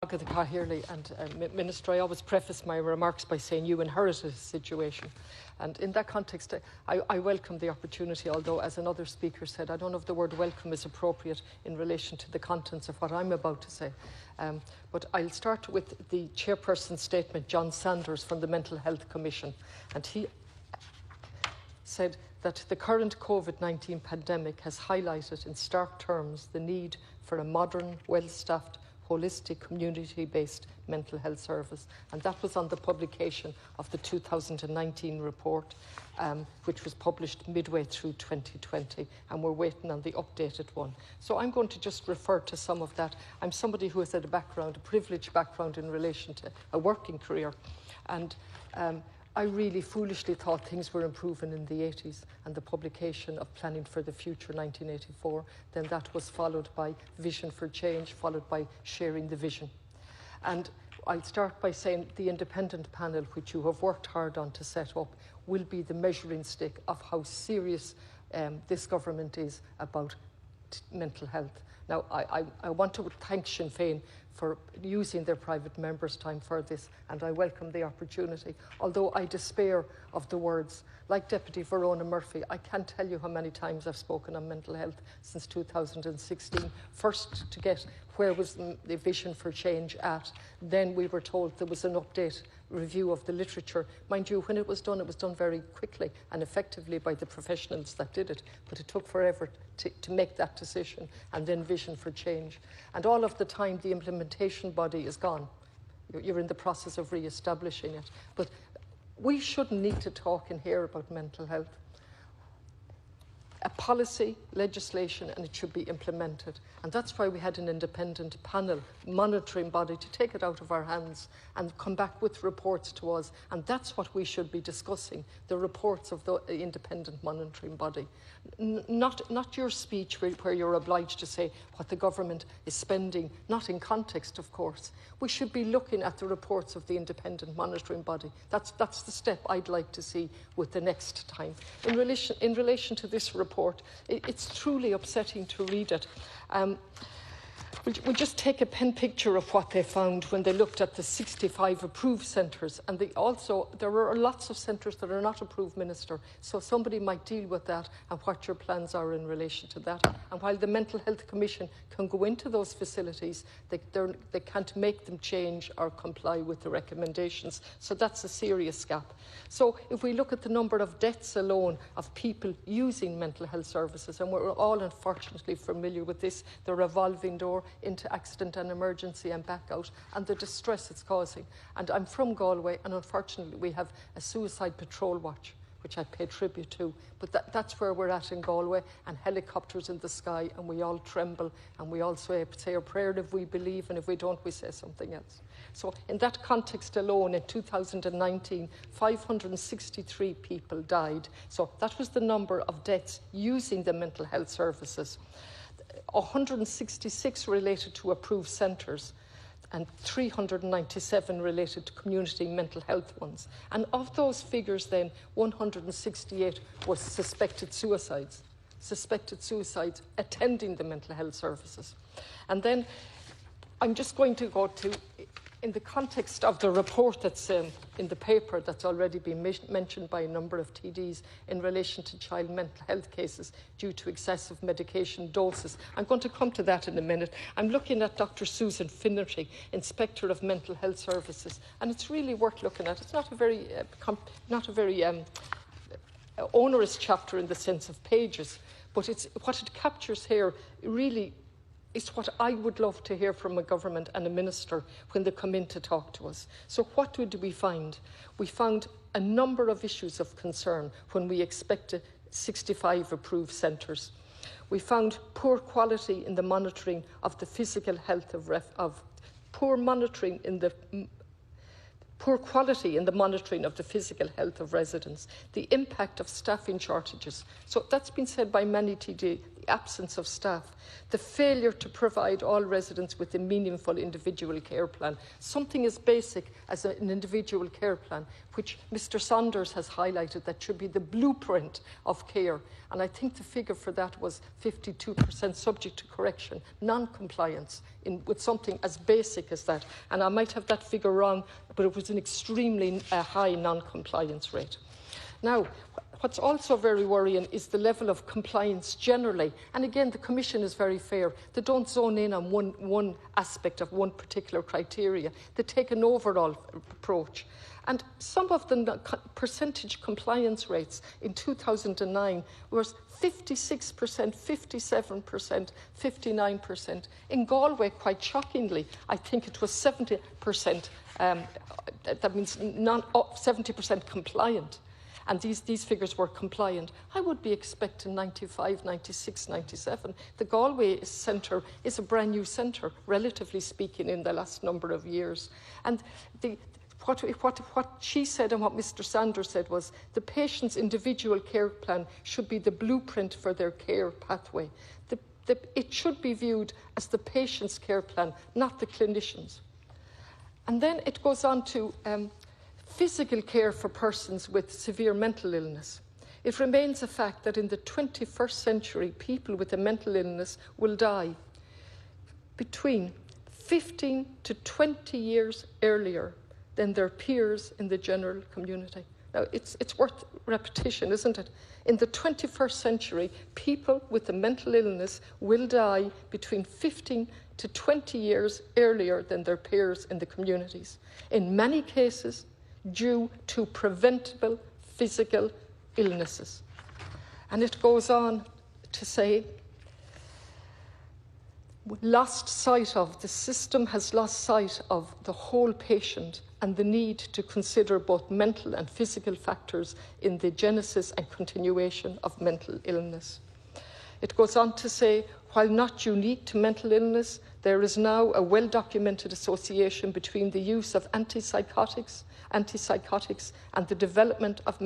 the Connolly and Minister, I always preface my remarks by saying you inherited a situation, and in that context I welcome the opportunity, although as another speaker said, I don't know if the word welcome is appropriate in relation to the contents of what I'm about to say. But I'll start with the chairperson's statement, John Sanders from the Mental Health Commission, and he said that the current COVID-19 pandemic has highlighted in stark terms the need for a modern, well-staffed, holistic, community-based mental health service. And that was on the publication of the 2019 report, which was published midway through 2020, and we're waiting on the updated one. So I'm going to just refer to some of that. I'm somebody who has had a privileged background in relation to a working career, and I really foolishly thought things were improving in the 80s, and the publication of Planning for the Future 1984, then that was followed by Vision for Change, followed by Sharing the Vision. And I'll start by saying the independent panel, which you have worked hard on to set up, will be the measuring stick of how serious this government is about mental health. Now, I want to thank Sinn Féin for using their private members' time for this, and I welcome the opportunity. Although I despair of the words, like Deputy Verona Murphy, I can't tell you how many times I've spoken on mental health since 2016. First to get where was the Vision for Change at, then we were told there was an update review of the literature. Mind you, when it was done very quickly and effectively by the professionals that did it, but it took forever to make that decision, and then Vision for Change. And all of the time, the implementation body is gone. You're in the process of re-establishing it. But we shouldn't need to talk in here about mental health. A policy, legislation, and it should be implemented. And that's why we had an independent panel, monitoring body, to take it out of our hands and come back with reports to us. And that's what we should be discussing, the reports of the independent monitoring body. Not your speech where you're obliged to say what the government is spending, not in context, of course. We should be looking at the reports of the independent monitoring body. That's the step I'd like to see with the next time. In relation to this report, it's truly upsetting to read it. We'll just take a pen picture of what they found when they looked at the 65 approved centres, and there are lots of centres that are not approved, Minister, so somebody might deal with that and what your plans are in relation to that. And while the Mental Health Commission can go into those facilities, they can't make them change or comply with the recommendations, so that's a serious gap. So if we look at the number of deaths alone of people using mental health services, and we're all unfortunately familiar with this, the revolving door into accident and emergency and back out, and the distress it's causing. And I'm from Galway, and unfortunately we have a suicide patrol watch, which I pay tribute to, but that's where we're at in Galway, and helicopters in the sky, and we all tremble, and we all say a prayer if we believe, and if we don't, we say something else. So in that context alone, in 2019, 563 people died. So that was the number of deaths using the mental health services. 166 related to approved centres, and 397 related to community mental health ones. And of those figures then, 168 were suspected suicides attending the mental health services. And then I'm just going to go to, in the context of the report that's in the paper that's already been mentioned by a number of TDs in relation to child mental health cases due to excessive medication doses. I'm going to come to that in a minute. I'm looking at Dr. Susan Finnerty, Inspector of Mental Health Services, and it's really worth looking at. It's not a very onerous chapter in the sense of pages, but what it captures here really is what I would love to hear from a government and a minister when they come in to talk to us. So what did we find? We found a number of issues of concern when we expected 65 approved centres. We found poor quality in the monitoring of the physical health poor quality in the monitoring of the physical health of residents, the impact of staffing shortages. So that's been said by many TD. the absence of staff, the failure to provide all residents with a meaningful individual care plan. Something as basic as an individual care plan, which Mr. Saunders has highlighted, that should be the blueprint of care. And I think the figure for that was 52%, subject to correction, non-compliance with something as basic as that. And I might have that figure wrong, but it was an extremely high non-compliance rate. Now, what's also very worrying is the level of compliance generally. And again, the Commission is very fair. They don't zone in on one aspect of one particular criteria. They take an overall approach. And some of the percentage compliance rates in 2009 was 56%, 57%, 59%. In Galway, quite shockingly, I think it was 70%. That means 70% compliant. And these figures were compliant. I would be expecting 95, 96, 97. The Galway centre is a brand new centre, relatively speaking, in the last number of years. And what she said and what Mr. Sanders said was the patient's individual care plan should be the blueprint for their care pathway. It should be viewed as the patient's care plan, not the clinician's. And then it goes on to physical care for persons with severe mental illness. It remains a fact that in the 21st century, people with a mental illness will die between 15 to 20 years earlier than their peers in the general community. Now, it's worth repetition, isn't it? In the 21st century, people with a mental illness will die between 15 to 20 years earlier than their peers in the communities. In many cases, due to preventable physical illnesses. And it goes on to say, the system has lost sight of the whole patient and the need to consider both mental and physical factors in the genesis and continuation of mental illness. It goes on to say, while not unique to mental illness, there is now a well-documented association between the use of antipsychotics and the development of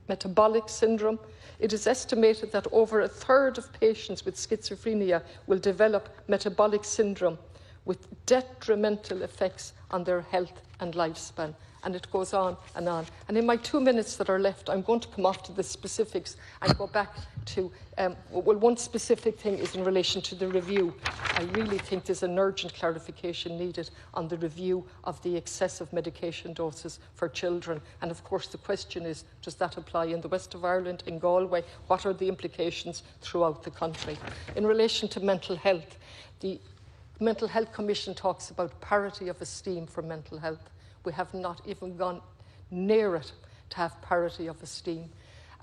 metabolic syndrome. It is estimated that over a third of patients with schizophrenia will develop metabolic syndrome with detrimental effects on their health and lifespan. And it goes on. And in my 2 minutes that are left, I'm going to come off to the specifics and go back to, one specific thing is in relation to the review. I really think there's an urgent clarification needed on the review of the excessive medication doses for children. And of course, the question is, does that apply in the west of Ireland, in Galway? What are the implications throughout the country? In relation to mental health, the Mental Health Commission talks about parity of esteem for mental health. We have not even gone near it to have parity of esteem.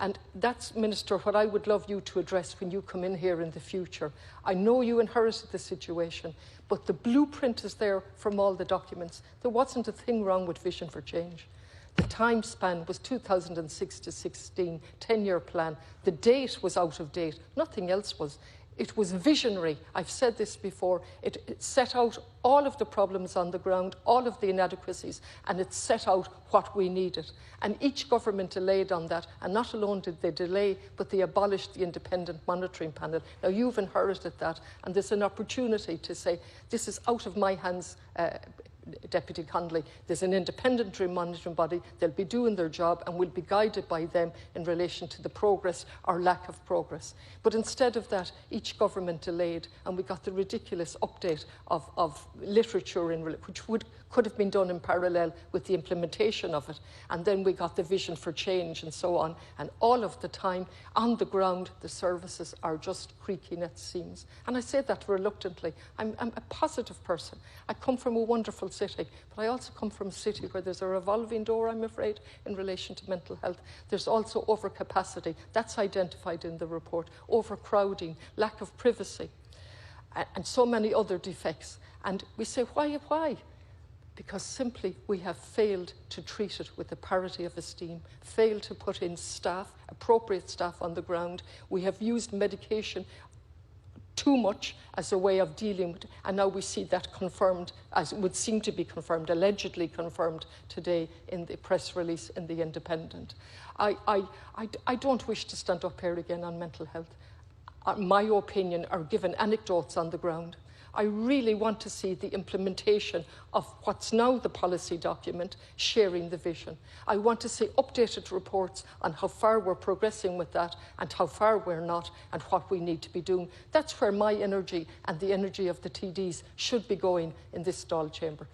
And that's, Minister, what I would love you to address when you come in here in the future. I know you inherited the situation, but the blueprint is there from all the documents. There wasn't a thing wrong with Vision for Change. The time span was 2006 to 16, 10-year plan. The date was out of date. Nothing else was. It was visionary. I've said this before. It set out all of the problems on the ground, all of the inadequacies, and it set out what we needed. And each government delayed on that, and not alone did they delay, but they abolished the independent monitoring panel. Now, you've inherited that, and there's an opportunity to say, this is out of my hands, Deputy Connolly. There's an independent monitoring body. They'll be doing their job and we'll be guided by them in relation to the progress or lack of progress. But instead of that, each government delayed, and we got the ridiculous update of literature which could have been done in parallel with the implementation of it. And then we got the Vision for Change and so on. And all of the time, on the ground, the services are just creaking at seams. And I say that reluctantly. I'm a positive person. I come from a wonderful city, but I also come from a city where there's a revolving door, I'm afraid, in relation to mental health. There's also overcapacity. That's identified in the report. Overcrowding, lack of privacy, and so many other defects. And we say, why? Because simply we have failed to treat it with the parity of esteem, failed to put in staff, appropriate staff on the ground. We have used medication too much as a way of dealing with it, and now we see that confirmed, as it would seem to be confirmed, allegedly confirmed today in the press release in The Independent. I don't wish to stand up here again on mental health. my opinion, are given anecdotes on the ground. I really want to see the implementation of what's now the policy document, sharing the vision. I want to see updated reports on how far we're progressing with that and how far we're not and what we need to be doing. That's where my energy and the energy of the TDs should be going in this Dáil chamber.